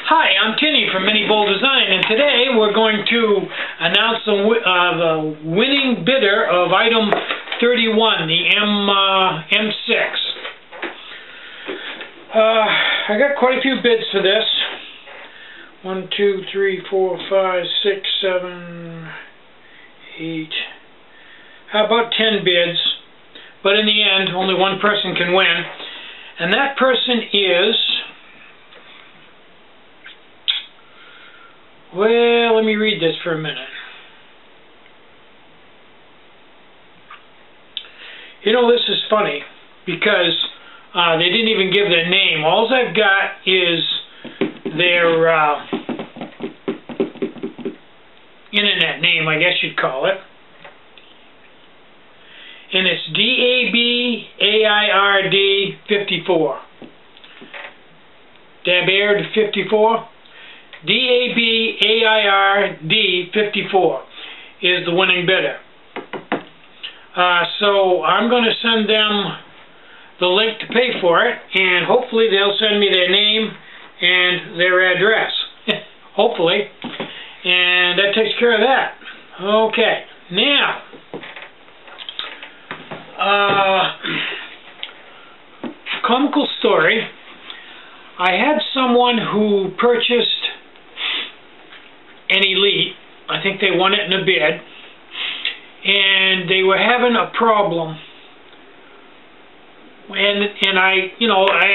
Hi, I'm Tinny from Mini Bowl Design, and today we're going to announce the winning bidder of item 31, the M6. I got quite a few bids for this. 1, 2, 3, 4, 5, 6, 7, 8. How about 10 bids? But in the end, only one person can win, and that person is... Well, let me read this for a minute. You know, this is funny because they didn't even give their name. All I've got is their internet name, I guess you'd call it. And it's DABAIRD54. DABAIRD54. DABAIRD54 is the winning bidder. So I'm going to send them the link to pay for it, and hopefully they'll send me their name and their address. Hopefully. And that takes care of that. Okay. Now, comical story. I had someone who purchased an Elite. I think they won it in a bid, and they were having a problem, and I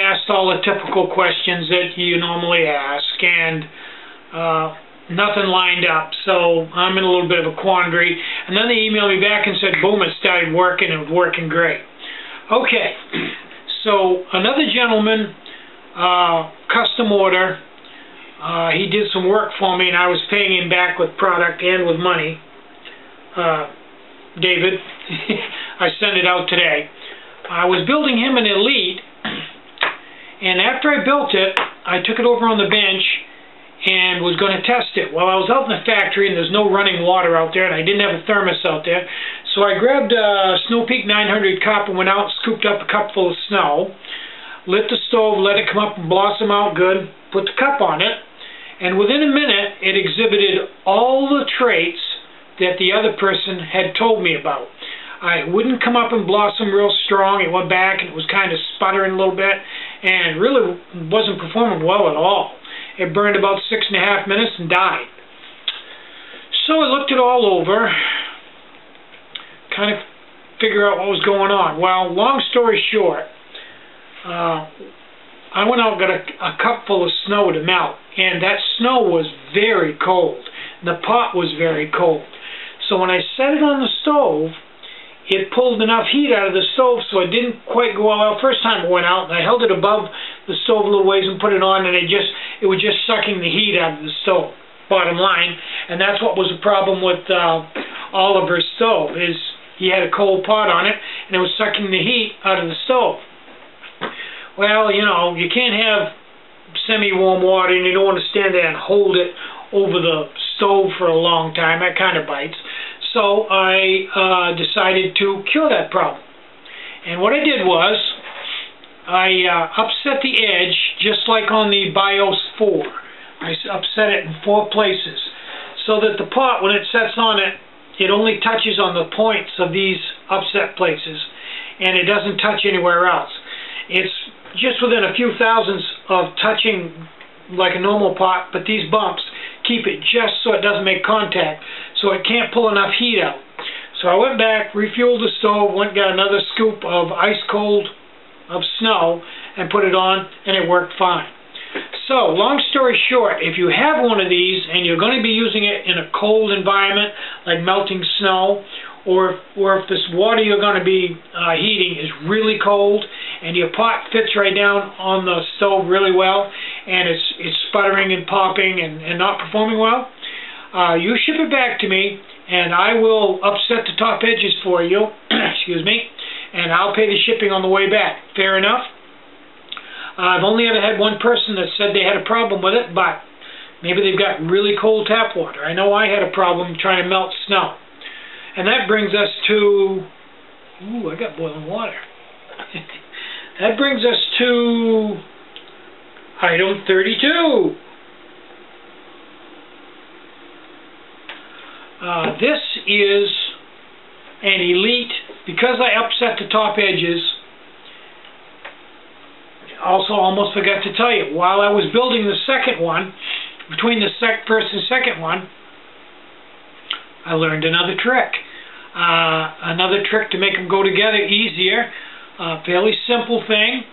asked all the typical questions that you normally ask, and nothing lined up, so I'm in a little bit of a quandary. And then they emailed me back and said, boom, it started working, and it was working great. Okay, so another gentleman, custom order. He did some work for me, and I was paying him back with product and with money. David, I sent it out today. I was building him an Elite, and after I built it, I took it over on the bench and was going to test it. Well, I was out in the factory, and there's no running water out there, and I didn't have a thermos out there, so I grabbed a Snow Peak 900 cup and went out and scooped up a cup full of snow, lit the stove, let it come up and blossom out good, put the cup on it, and within a minute it exhibited all the traits that the other person had told me about. It wouldn't come up and blossom real strong. It went back and it was kind of sputtering a little bit, and really wasn't performing well at all. It burned about 6.5 minutes and died. So I looked it all over, kind of figure out what was going on. Well, long story short, I went out and got a cup full of snow to melt, and that snow was very cold. The pot was very cold. So when I set it on the stove, it pulled enough heat out of the stove so it didn't quite go all out. First time it went out, and I held it above the stove a little ways and put it on, and it was just sucking the heat out of the stove, bottom line. And that's what was the problem with Oliver's stove, is he had a cold pot on it, and it was sucking the heat out of the stove. Well, you know, you can't have semi-warm water, and you don't want to stand there and hold it over the stove for a long time. That kind of bites. So I decided to cure that problem. And what I did was, I upset the edge just like on the BIOS 4. I upset it in 4 places, so that the pot, when it sets on it, it only touches on the points of these upset places, and it doesn't touch anywhere else. It's just within a few thousandths of touching like a normal pot, but these bumps keep it just so it doesn't make contact, so it can't pull enough heat out. So I went back, refueled the stove, went and got another scoop of ice cold of snow and put it on, and it worked fine. So, long story short, if you have one of these and you're going to be using it in a cold environment, like melting snow, or if this water you're going to be heating is really cold, and your pot fits right down on the stove really well, and it's sputtering and popping and not performing well, you ship it back to me, and I will upset the top edges for you, excuse me, and I'll pay the shipping on the way back. Fair enough? I've only ever had one person that said they had a problem with it, but maybe they've got really cold tap water. I know I had a problem trying to melt snow. And that brings us to... Ooh, I got boiling water. That brings us to item 32. this is an Elite, because I upset the top edges. Also, almost forgot to tell you, while I was building the second one, between the first and second one, I learned another trick. Another trick to make them go together easier. Fairly simple thing,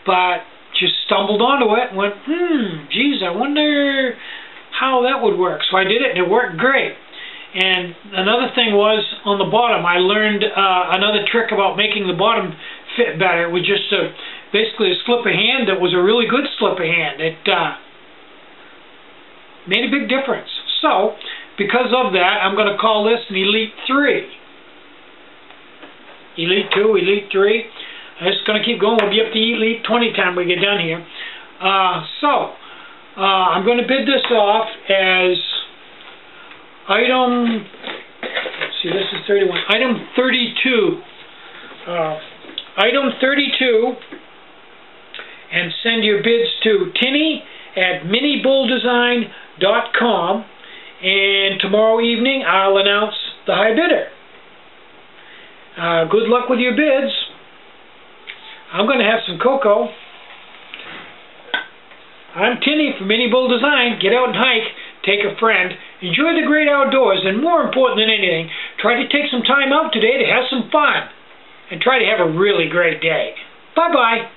but just stumbled onto it and went, geez, I wonder how that would work. So I did it, and it worked great. And another thing was, on the bottom, I learned another trick about making the bottom fit better. It was just basically a slip of hand that was a really good slip of hand. It made a big difference. So, because of that, I'm going to call this an Elite 3. Elite 2, Elite 3. I'm just going to keep going. We'll be up to Elite 20 time we get done here. I'm going to bid this off as item, let's see, this is 31. Item 32. Item 32. And send your bids to Tinny at minibulldesign.com, and tomorrow evening I'll announce the high bidder. Good luck with your bids. I'm going to have some cocoa. I'm Tinny from Mini Bull Design. Get out and hike, take a friend, enjoy the great outdoors, and more important than anything, try to take some time out today to have some fun, and try to have a really great day. Bye-bye.